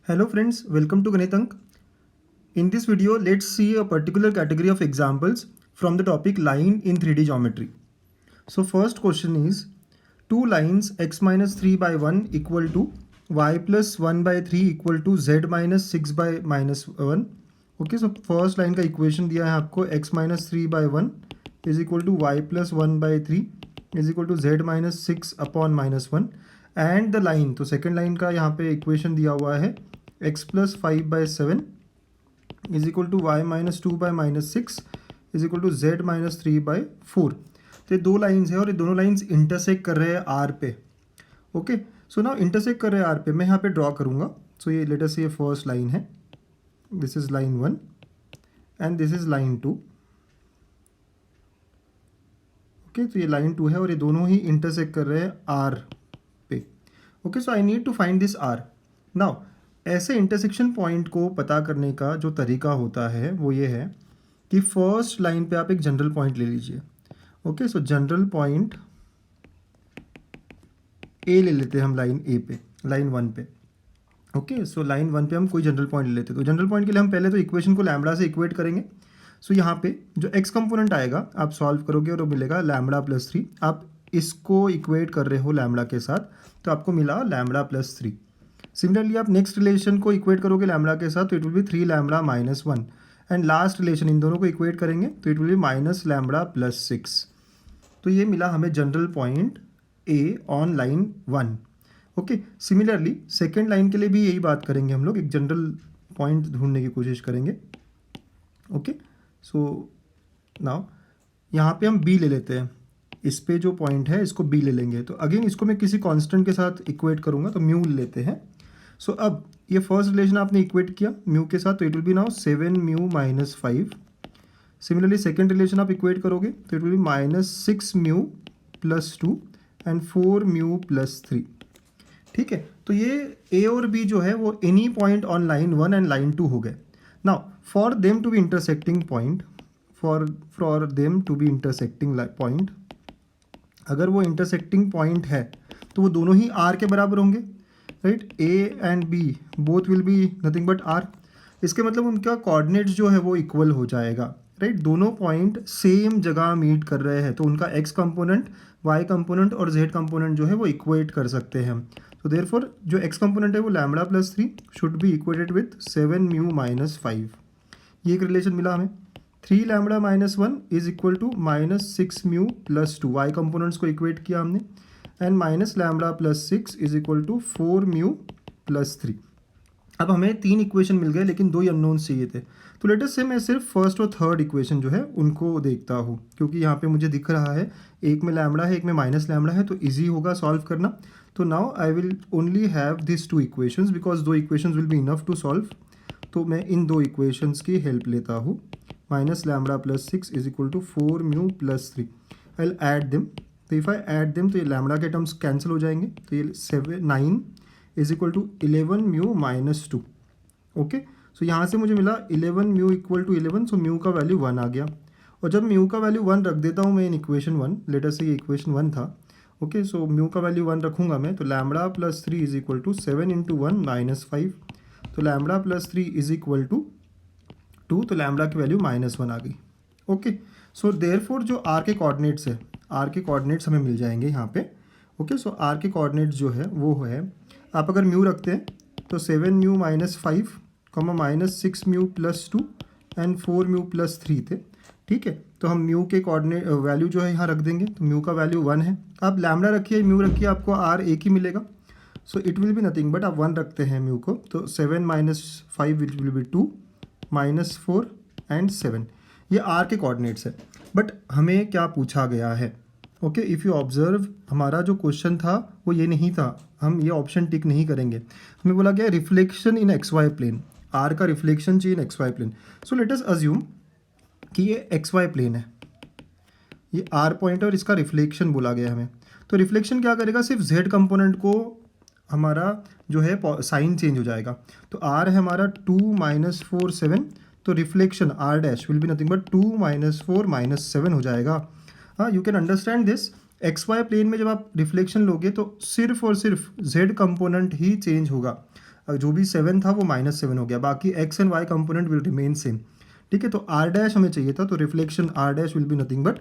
Hello friends, welcome to Ganitank. In this video, let's see a particular category of examples from the topic line in 3D geometry. So first question is, two lines x minus 3 by 1 equal to y plus 1 by 3 equal to z minus 6 by minus 1. Okay, so first line का equation दिया है आपको x minus 3 by 1 is equal to y plus 1 by 3 is equal to z minus 6 upon minus 1 and the line, तो second line का यहाँ पे equation दिया हुआ है x plus 5 by 7 is equal to y minus 2 by minus 6 is equal to z minus 3 by 4. तो ये दो लाइन्स है और ये दोनों लाइन्स इंटरसेक्ट कर रहे हैं आर पे. ओके, सो नाउ इंटरसेक्ट कर रहे हैं आर पे. मैं यहाँ पे ड्रॉ करूँगा. सो ये लेट अस से ये फर्स्ट लाइन है, this is line 1 and this is line 2. Okay, तो ये लाइन 2 है और ये दोनों ही इंटरसेक्ट कर रहे हैं आर पे. Okay, so I need to find this R. Now ऐसे इंटरसेक्शन पॉइंट को पता करने का जो तरीका होता है वो ये है कि फर्स्ट लाइन पे आप एक जनरल पॉइंट ले लीजिए. Okay, so general point A ले लेते हैं हम लाइन ए पे, लाइन 1 पे. ओके, सो लाइन 1 पे हम कोई जनरल पॉइंट ले लेते हैं. तो जनरल पॉइंट के लिए हम पहले तो इक्वेशन को लैम्बडा से इक्वेट करेंगे. सो यहाँ पे जो एक्स कंपोनेंट आएगा आप सॉल्व करोगे और वो मिलेगा लैम्बडा प्लस 3. आप इसको इक्वेट कर रहे हो लैम्बडा के साथ, तो आपको मिला लैम्बडा प्लस 3. सिमिलरली आप नेक्स्ट रिलेशन को इक्वेट करोगे लैम्बडा के साथ, तो it will B 3 lambda minus 1 and last relation in दोनों को इक्वेट करेंगे तो it will B minus lambda plus 6. तो ये मिला हमें general point A on line 1. Okay, similarly second line के लिए भी यही बात करेंगे हम लोग, एक जनरल पॉइंट ढूंढने की कोशिश करेंगे. ओके, सो नाउ यहाँ पे हम बी ले लेते हैं. इस पे जो पॉइंट है इसको बी ले लेंगे. तो अगेन इसको मैं किसी कांस्टेंट के साथ इक्वेट करूँगा, तो म्यू लेते हैं. सो अब ये फर्स्ट रिलेशन आपने इक्वेट किया म्यू के साथ, तो it will B now 7 mu minus 5. Similarly second relation आप इक्वेट करोगे तो it will B minus 6 mu plus 2 and 4 mu plus 3. ठीक है, तो ये ए और बी जो है वो any point on line 1 and line 2 हो गए. Now for them to be intersecting point, for them to be intersecting point, अगर वो इंटरसेक्टिंग पॉइंट है तो वो दोनों ही आर के बराबर होंगे. Right, A and B both will be nothing but R. इसके मतलब उनका कोऑर्डिनेट्स जो है वो इक्वल हो जाएगा. राइट, दोनों पॉइंट सेम जगह मीट कर रहे हैं तो उनका एक्स कंपोनेंट, वाई कंपोनेंट और जेड कंपोनेंट जो है वो इक्वेट कर सकते हैं. तो देयरफॉर जो एक्स कंपोनेंट है वो lambda plus 3 should be equated with 7 mu minus 5. ये एक रिलेशन मिला हमें. 3 lambda minus 1 is equal to minus 6 mu plus 2. Y components को इक्वेट किया हमने and minus lambda plus 6 is equal to 4 mu plus 3. अब हमें 3 इक्वेशन मिल गए लेकिन 2 ही अननोन्स चाहिए थे. तो लेट अस से मैं सिर्फ फर्स्ट और थर्ड इक्वेशन जो है उनको देखता हूँ, क्योंकि यहाँ पे मुझे दिख रहा है एक में लैम्बडा है एक में माइनस लैम्बडा है, तो ईजी होगा सॉल्व करना. तो now I will only have this 2 equations because 2 equations will be enough to solve. तो मैं इन 2 इक्वेशंस की हेल्प लेता हूँ. Minus lambda plus 6 is equal to 4 mu plus 3. I will add them. तो इफ़ आई ऐड देम तो ये lambda के टर्म्स कैंसिल हो जाएंगे. तो ये 9 is equal to 11 mu minus 2. Okay, so यहाँ से मुझे मिला 11 mu equal to 11. So mu का वैल्यू 1 आ गया. और जब म्यू का वैल्यू 1 रख देता हूँ मैं इन इक्वेशन 1, लेट अस से ये इक्वेशन 1 था. ओके, सो म्यू का वैल्यू 1 रखूँगा मैं, तो lambda plus 3 is equal to 7 into 1 minus 5. तो lambda plus 3 is equal to 2, तो लैम्बडा की वैल्यू माइनस 1 आ गई. ओके, सो देयरफॉर जो आर के कोऑर्डिनेट्स है, आर के कोऑर्डिनेट्स हमें मिल जाएंगे यहाँ पे. ओके, सो आर के कोऑर्डिनेट्स जो है वो है, आप अगर म्यू रखते हैं तो 7 mu minus 5 comma minus 6 mu plus 2 and 4 mu plus 3 थे. ठीक है, तो हम म्यू के कोऑर्डिनेट वैल्यू जो है यहाँ रख देंगे. तो म्यू का वैल्यू 1 है. आप लैम्बडा रखिए म्यू रखिए, आपको आर एक ही मिलेगा. So it will be nothing but आप 1 रखते हैं म्यू को, तो 7 minus 5 it will B 2 minus 4 and 7. ये आर के कोऑर्डिनेट्स है. बट हमें क्या पूछा गया है? ओके, इफ़ यू ऑब्जर्व हमारा जो क्वेश्चन था वो ये नहीं था, हम ये ऑप्शन टिक नहीं करेंगे. हमें बोला गया reflection in X Y plane. R का रिफ्लेक्शन चाहिए in X Y plane. So let us assume कि ये एक्स वाई प्लेन है, ये आर पॉइंट है और इसका रिफ्लेक्शन बोला गया हमें. तो रिफ्लेक्शन क्या करेगा, सिर्फ जेड कंपोनेंट को हमारा जो है साइन चेंज हो जाएगा. तो आर है हमारा 2 माइनस 4 7, तो reflection R dash will be nothing but 2 minus 4 minus 7 हो जाएगा. हाँ, you can understand this. X Y plane में जब आप रिफ्लेक्शन लोगे तो सिर्फ और सिर्फ जेड कंपोनेंट ही चेंज होगा. जो भी 7 था वो -7 हो गया, बाकी x and y component will remain same. ठीक है, तो r डैश हमें चाहिए था, तो reflection r dash will be nothing but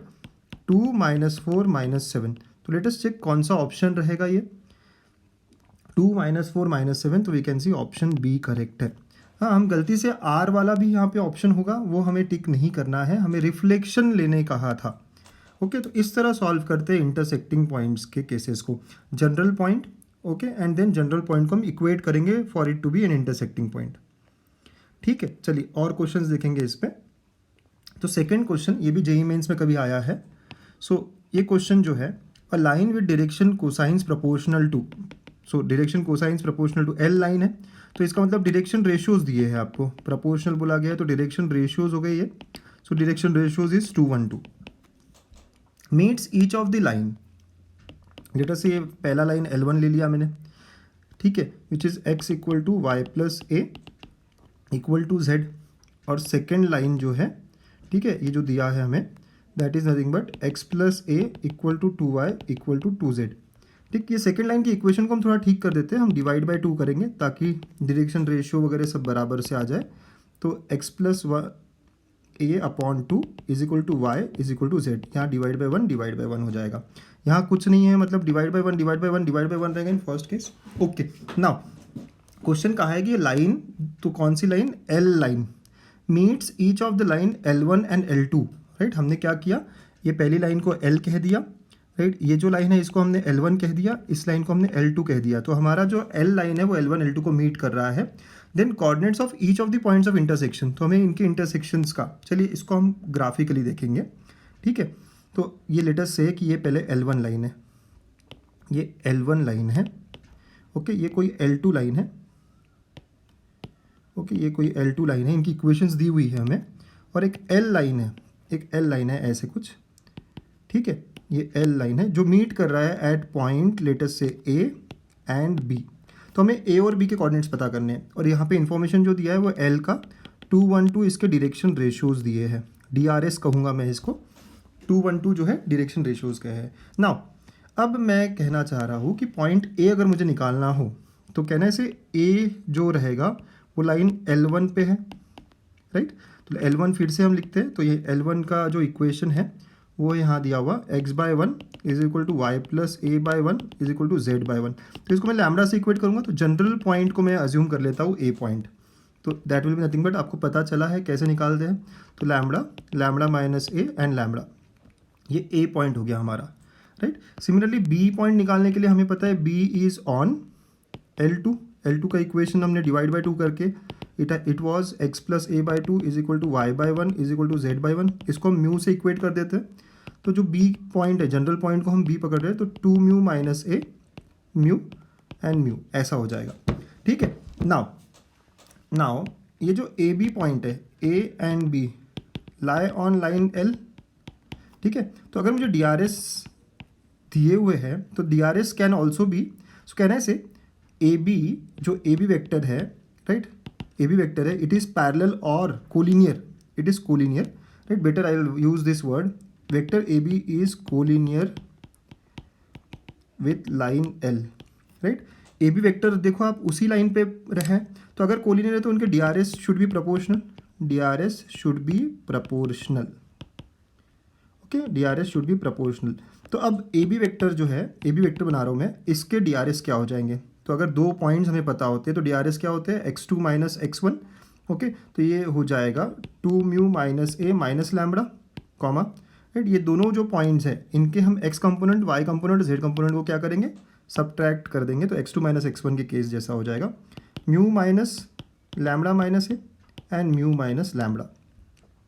2 -4 -7। तो लेट अस चेक कौन सा ऑप्शन रहेगा ये 2 -4 -7, तो we can see option B correct है। हाँ, हम गलती से r वाला भी यहाँ पे ऑप्शन होगा वो हमें टिक नहीं करना है, हमें रिफ्लेक्शन लेने कहा था। ओके, तो इस तरह सॉल्व करते हैं इंटरसेक्टिंग पॉइंट्स के केसेस को, general point. Okay, and then general point को हम इक्वेट करेंगे for it to be an intersecting point. ठीक है, चलिए और क्वेश्चंस देखेंगे इस पे। तो सेकंड क्वेश्चन, ये भी जेईई मेंस में कभी आया है। सो ये क्वेश्चन जो है, a line with direction cosines proportional to, so direction cosines proportional to L line है, तो इसका मतलब डायरेक्शन रेशियोज दिए हैं आपको, प्रोपोर्शनल बोला गया है तो डायरेक्शन रेशियोज हो गए ये। So direction ratios is 2 1 2 meets each of the line. Later से ये पहला लाइन L1 ले लिया मैंने, ठीक है, which is x equal to Y plus A equal to z, और सेकेंड लाइन जो है, ठीक है, ये जो दिया है हमें that is nothing but x plus A equal to 2y equal to 2z। ठीक, ये सेकेंड लाइन की इक्वेशन को हम थोड़ा ठीक कर देते हैं, हम डिवाइड बाय 2 करेंगे ताकि डायरेक्शन रेशियो वगैरह सब बराबर से आ जाए। तो x plus A upon 2 is equal to Y is equal to Z, यहाँ डिवाइड बाय 1 हो जाएगा। यहाँ कुछ नहीं है, मतलब डिवाइड बाय 1 रहेगा in first case. Okay, now question कहा है कि लाइन, तो कौन सी line, L line meets each of the line L1 and L2। Right, हमने क्या किया, ये पहली लाइन को L कह दिया, राइट, ये जो लाइन है इसको हमने L1 कह दिया, इस लाइन को हमने L2 कह दिया। तो हमारा जो L लाइन है वो L1 L2 को मीट कर रहा है। Then coordinates of each of the points of intersection, तो हमें इनके इंटरसेक्शंस का, चलिए इसको हम ग्राफिकली देखेंगे। ठीक है, तो ये लेटर से कि ये पहले L1 लाइन है, ये L1 लाइन है। ओके, ये कोई L2 लाइन है। ओके, ये कोई L2 लाइन है, इनकी इक्वेशंस दी हुई है हमें, और एक L लाइन है, एक L लाइन है ऐसे कुछ। ठीक है, ये L लाइन है जो मीट कर रहा है एट पॉइंट लेटर से A एंड B। तो हमें A और B के कोऑर्डिनेट्स पता करने हैं, और यहाँ पे इन्फॉर्मेशन जो दिया है वो L का 2 1 2 इसके डायरेक्शन रेशियोज दिए हैं, DRS कहूँगा मैं इसको, 2 1 2 जो है डायरेक्शन रेशियोज का है। नाउ अब मैं कहना चाह रहा हूँ कि पॉइंट A अगर मुझे निकालना हो तो कहने से A जो रहेगा वो लाइन L1 पे है, राइट। तो L1 फिर से हम लिखते हैं, तो ये L1 का जो इक्वेशन है वो यहाँ दिया हुआ x/1 is equal to Y plus a/1 is equal to z/1। तो इसको मैं लैम्बडा से इक्वेट करूँगा, तो जनरल पॉइंट को मैं अज्यूम कर लेता हूँ A पॉइंट, तो that will be nothing but, आपको पता चला है कैसे निकालते हैं, तो lambda minus A and lambda, ये A पॉइंट हो गया हमारा, राइट। सिमिलरली B पॉइंट निकालने के लिए हमें पता है B इज़ ऑन L2 का इक्वेशन हमने डिवाइड बाई 2 करके it was x plus a/2 is equal to y/1 is equal to z/1, इसको हम म्यू से इक्वेट कर देते हैं। तो जो B पॉइंट है, जनरल पॉइंट को हम B पकड़ रहे हैं, तो 2 mu minus A mu and mu ऐसा हो जाएगा। ठीक है, नाउ ये जो AB पॉइंट है, A and B lie on line L। ठीक है, तो अगर मुझे DRS दिए हुए हैं तो DRS कैन ऑल्सो बी, सो कहने से AB जो AB वेक्टर है, राइट, AB वेक्टर है, इट इज़ पैरेलल और collinear, it is collinear, right, better I will use this word, vector AB is collinear with line L, right. AB vector देखो आप उसी line पे रहे, तो अगर कोलिनियर है तो उनके DRS should B proportional, DRS should B proportional, okay, DRS should B proportional. तो अब AB वेक्टर जो है, AB वेक्टर बना रहा हूँ मैं, इसके DRS क्या हो जाएंगे, तो अगर दो पॉइंट्स हमें पता होते हैं तो DRS क्या होते हैं, x2 माइनस x1, ओके, तो ये हो जाएगा 2 mu minus a minus lambda comma, right. ये दोनों जो पॉइंट्स हैं इनके हम x component, y component, z component को क्या करेंगे, सब्ट्रैक्ट कर देंगे, तो x2 माइनस x1 के केस जैसा हो जाएगा, mu minus lambda minus A and mu minus lambda,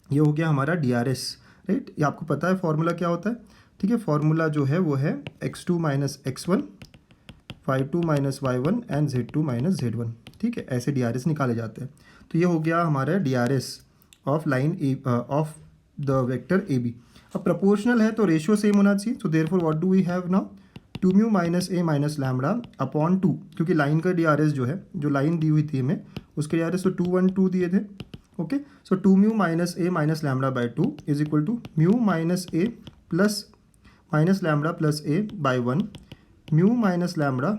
ये हो गया हमारा DRS, राइट। ये आपको पता है फॉर्मूला क्या होता है, ठीक है, फॉर्मूला जो है वो है x2 minus x1 y2 minus y1 and z2 minus z1, ठीक है, ऐसे DRS निकाले जाते हैं। तो ये हो गया हमारा DRS of line of the vector AB। अब प्रोपोर्शनल है तो रेशियो सेम होना चाहिए, so therefore what do we have now, 2 mu minus a minus lambda upon 2, क्योंकि लाइन का DRS जो है, जो लाइन दी हुई थी हमें उसके DRS तो 2 1 2 दिए थे, okay, so 2 mu minus a minus lambda by 2 is equal to mu minus a plus minus lambda plus a by 1 mu minus lambda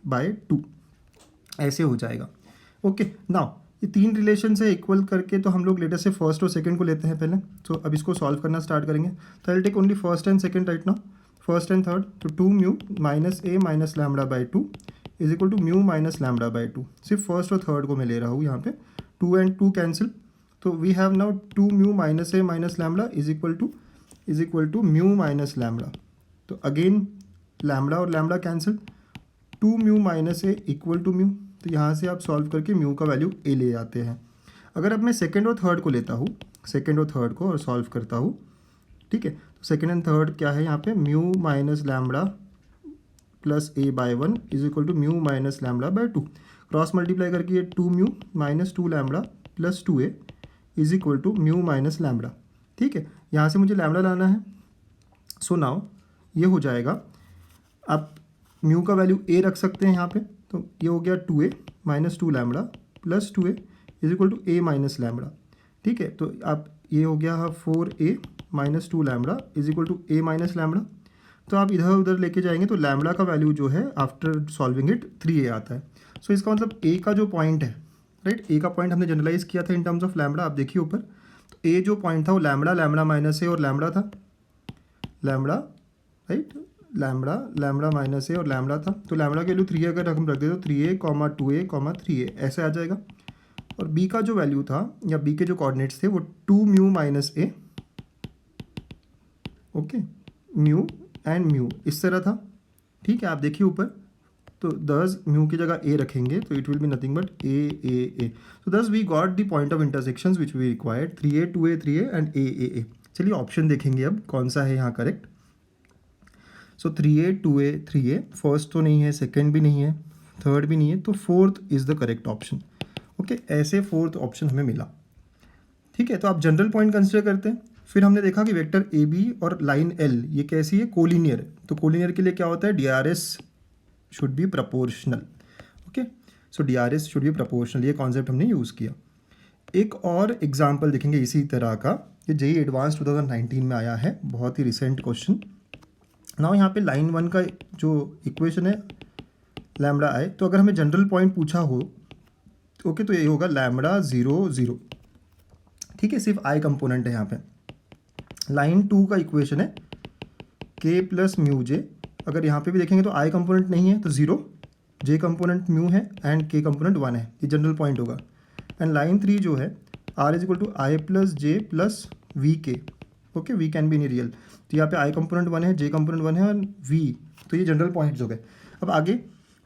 by 2, ऐसे हो जाएगा। ओके नाउ ये तीन रिलेशन से इक्वल करके तो हम लोग लेटर से फर्स्ट और सेकंड को लेते हैं पहले। तो अब इसको सॉल्व करना स्टार्ट करेंगे। तो I will take only first and second right now, first and third. तो 2 mu minus a minus lambda by 2 is equal to mu minus lambda by 2। सिर्फ फर्स्ट और थर्ड को मैं ले रहा हूँ यहाँ पे। 2 एंड 2 कैंसिल, तो we have now 2 mu minus a minus lambda is equal to mu minus lambda. तो अगेन लैम्बडा और lambda cancel, 2 mu minus a equal to mu. तो यहाँ से आप सॉल्व करके म्यू का वैल्यू ए ले आते हैं। अगर अब मैं सेकेंड और थर्ड को लेता हूँ, सेकेंड और थर्ड को और सॉल्व करता हूँ, ठीक है। तो सेकेंड एंड थर्ड क्या है यहाँ पे, mu minus lambda plus a by 1 is equal to mu minus lambda by 2। Cross multiply करके ये 2 mu minus 2 lambda plus 2 a is equal to mu minus lambda. ठीक है, यहाँ से मुझे लैम्बडा लाना है। सो नाउ ये हो जाएगा, आप म्यू का वैल्यू ए रख सकते हैं यहाँ पे। तो ये हो गया 2a minus 2 lambda plus 2a is equal to a minus lambda. ठीक है, तो आप ये हो गया 4a minus 2 lambda is equal to a minus lambda. तो आप इधर उधर लेके जाएंगे तो लैम्बडा का वैल्यू जो है आफ्टर सॉल्विंग इट 3a आता है। सो इसका मतलब a का जो पॉइंट है, राइट, a का पॉइंट हमने जनरलाइज किया था इन टर्म्स ऑफ लैम्बडा। आप देखिए ऊपर, तो a जो पॉइंट था वो लैम्बडा, लैम्बडा माइनस ए और लैम्बडा था, lambda, right, lambda, lambda minus A और लैम्बडा था। तो लैम्बडा की वैल्यू 3 अगर हम रख दे तो 3a, 2a, 3a ऐसे आ जाएगा। और b का जो वैल्यू था या b के जो कोऑर्डिनेट्स थे वो 2 mu minus A, okay, mu and mu इस तरह था। ठीक है, आप देखिए ऊपर, तो 10 म्यू की जगह a रखेंगे तो it will be nothing but a। तो thus we got the point of intersections which we required, 3a 2a 3a and a। चलिए ऑप्शन देखेंगे अब कौन सा है यहाँ करेक्ट। सो 3a 2a 3a, फर्स्ट तो नहीं है, सेकंड भी नहीं है, थर्ड भी नहीं है, तो fourth is the correct option. Okay, ऐसे फोर्थ ऑप्शन हमें मिला। ठीक है, तो आप जनरल पॉइंट कंसिडर करते हैं। फिर हमने देखा कि वेक्टर ए बी और लाइन एल ये कैसी है, कोलिनियर। तो कोलिनियर के लिए क्या होता है, DRS should be proportional. Okay, so DRS should be proportional, ये कॉन्सेप्ट हमने यूज़ किया। एक और एग्जाम्पल देखेंगे इसी तरह का, ये JEE एडवांस 2019 में आया है, बहुत ही रिसेंट क्वेश्चन। नाउ यहाँ पे लाइन 1 का जो इक्वेशन है लैम्बडा आई, तो अगर हमें जनरल पॉइंट पूछा हो ओके, तो ये होगा लैम्बडा 0 0। ठीक है, सिर्फ आई कंपोनेंट है यहाँ पे। लाइन 2 का इक्वेशन है k प्लस म्यू जे। अगर यहाँ पे भी देखेंगे तो आई कंपोनेंट नहीं है तो 0, जे कंपोनेंट म्यू है एंड k कंपोनेंट 1 है, ये जनरल पॉइंट होगा। एंड लाइन 3 जो है r is equal to I plus J plus V K. Okay, we can be in real, तो यहाँ पे आई कंपोनेंट 1 है, जे कंपोनेंट 1 है और वी, तो ये जनरल पॉइंट्स हो गए। अब आगे,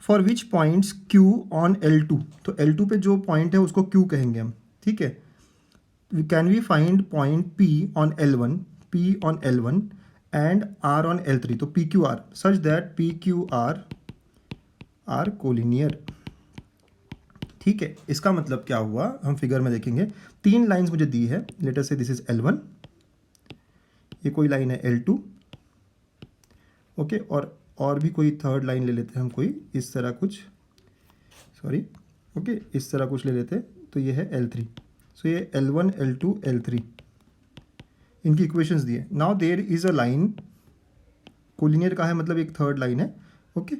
for which points Q on L2, तो L2 पे जो पॉइंट है उसको Q कहेंगे हम। ठीक है, can we find point P on L1 and R on L3, तो PQR such that PQR are collinear. ठीक है, इसका मतलब क्या हुआ, हम फिगर में देखेंगे। 3 लाइंस मुझे दी है, लेट अस से दिस इज L1, ये कोई लाइन है L2, ओके, और भी कोई थर्ड लाइन ले लेते हैं हम, कोई इस तरह कुछ, सॉरी, ओके, इस तरह कुछ ले लेते हैं, तो ये है L3। सो ये L1 L2 L3, इनकी इक्वेशंस दिए। Now there is a line, collinear का है मतलब एक थर्ड लाइन है। Okay,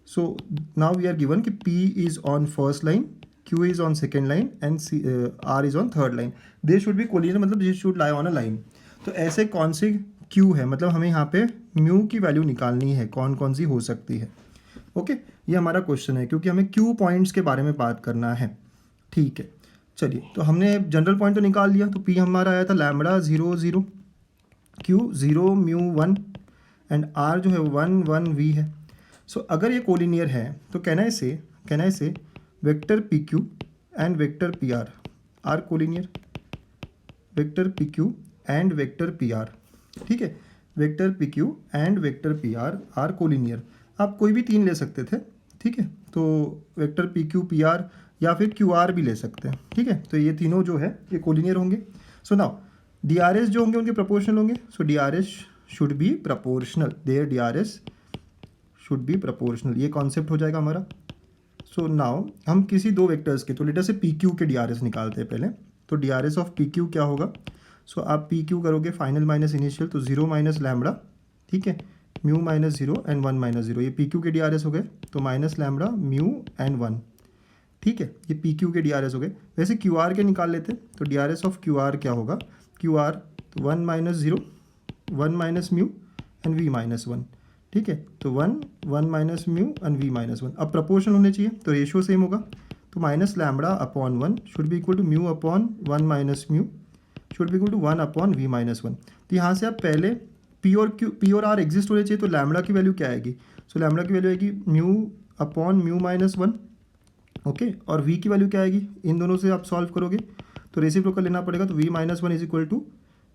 so now we are given कि P is on first line, Q is on second line and R is on third line. They should be collinear, मतलब they should lie on a line. तो ऐसे कौन सी Q है, मतलब हमें यहाँ पे म्यू की वैल्यू निकालनी है, कौन कौन सी हो सकती है। ओके, ये हमारा क्वेश्चन है, क्योंकि हमें Q पॉइंट्स के बारे में बात करना है। ठीक है, चलिए, तो हमने जनरल पॉइंट तो निकाल लिया। तो P हमारा आया था lambda 0 0, Q 0 mu 1 and R जो है 1 1 V है। सो अगर ये कोलिनियर है तो can I say vector PQ and vector PR are collinear, vector PQ and vector PR। ठीक है, vector PQ and vector PR are collinear. आप कोई भी 3 ले सकते थे। ठीक है, तो वेक्टर PQ PR या फिर QR भी ले सकते हैं। ठीक है, तो ये तीनों जो है ये कोलिनियर होंगे। सो नाउ DRS जो होंगे उनके प्रोपोर्शनल होंगे। So DRS should be proportional, their DRS should be proportional, ये कॉन्सेप्ट हो जाएगा हमारा। सो नाउ हम किसी 2 वेक्टर्स के, तो लेटर से PQ के DRS निकालते हैं पहले। तो DRS ऑफ PQ क्या होगा, सो आप PQ करोगे फाइनल माइनस इनिशियल, तो 0 माइनस लैम्बडा, ठीक है, म्यू माइनस 0 एंड 1 माइनस 0, ये PQ के DRS हो गए, तो माइनस लैम्बडा म्यू एंड 1। ठीक है, ये पी क्यू के डी आर एस हो गए। वैसे क्यू आर के निकाल लेते हैं, तो D R S of Q R क्या होगा, क्यू आर तो 1 minus 0 1 minus mu and v minus 1, ठीक है, तो 1 minus mu and v minus 1। अब प्रपोर्शन होने चाहिए तो रेशियो सेम होगा, तो minus lambda upon 1 should be equal to mu upon 1 minus mu should be equal to 1 upon v minus 1। तो यहाँ से आप पहले पी और आर एग्जिस्ट होने चाहिए, तो लैम्बडा की वैल्यू क्या आएगी, सो लैम्बडा की वैल्यू आएगी mu upon mu minus 1, okay, और v की वैल्यू क्या आएगी, इन दोनों से आप सॉल्व करोगे तो रेसिप्रोकल लेना पड़ेगा, तो v minus 1 is equal to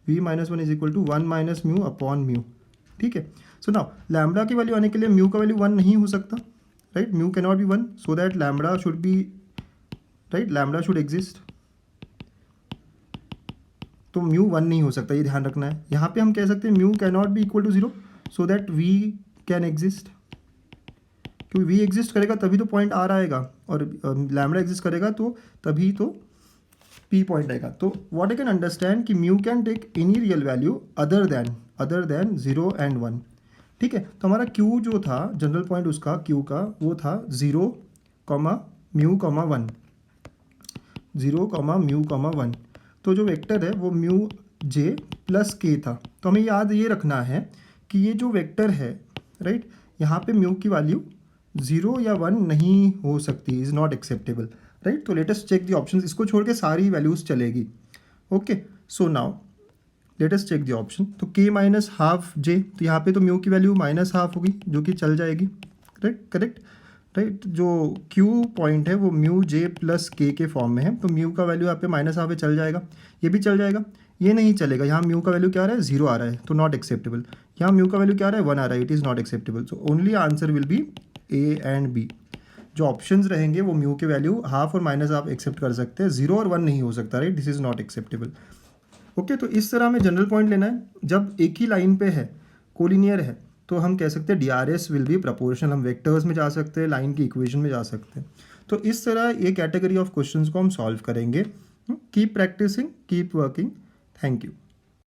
1 minus mu upon mu, ठीक है। सो नाउ लैम्बडा की वैल्यू आने के लिए म्यू का वैल्यू 1 नहीं हो सकता, right, mu can not B 1, so that lambda should be, right, lambda should exist, तो म्यू 1 नहीं हो सकता, ये ध्यान रखना है। यहाँ पे हम कह सकते हैं mu can not be equal to 0 so that v can exist, क्योंकि वी एग्जिस्ट करेगा तभी तो पॉइंट आर आएगा, और लैम्बडा एग्जिस्ट करेगा तो तभी तो पी पॉइंट आएगा। तो व्हाट आई कैन अंडरस्टैंड कि mu can take any real value other than 0 and 1, ठीक है। तो हमारा क्यू जो था जनरल पॉइंट उसका क्यू का वो था 0, म्यू, 1, 0, म्यू, 1। तो जो वेक्टर है वो म्यू जे प्लस के था। तो हमें याद ये रखना है कि ये जो वेक्टर है, राइट, यहाँ पे म्यू की वैल्यू 0 या 1 नहीं हो सकती, इज़ नॉट एक्सेप्टेबल, राइट। तो let us check the options, इसको छोड़ के सारी वैल्यूज़ चलेगी, okay. So now let us check the option, तो k माइनस हाफ जे, तो यहाँ पे तो म्यू की वैल्यू माइनस हाफ होगी जो कि चल जाएगी, करेक्ट, राइट। जो q पॉइंट है वो म्यू जे प्लस के फॉर्म में है, तो म्यू का वैल्यू यहाँ पे माइनस हाफ है, चल जाएगा, ये भी चल जाएगा, ये नहीं चलेगा, यहाँ म्यू का वैल्यू क्या आ रहा है, 0 आ रहा है, तो नॉट एक्सेप्टेबल। यहाँ म्यू का वैल्यू क्या आ रहा है, 1 आ रहा है, it is not acceptable. So only answer will be A and B. जो ऑप्शंस रहेंगे वो म्यू के वैल्यू हाफ और माइनस हाफ एक्सेप्ट कर सकते हैं, 0 और 1 नहीं हो सकता, right, this is not acceptable, okay. तो इस तरह हमें जनरल पॉइंट लेना है, जब एक ही लाइन पे है, कोलिनियर है, तो हम कह सकते हैं D R S will be proportional, हम वेक्टर्स में जा सकते हैं, लाइन की इक्वेशन में जा सकते हैं। तो इस तरह ये कैटेगरी ऑफ क्वेश्चंस को हम सॉल्व करेंगे। Keep practicing, keep working, thank you.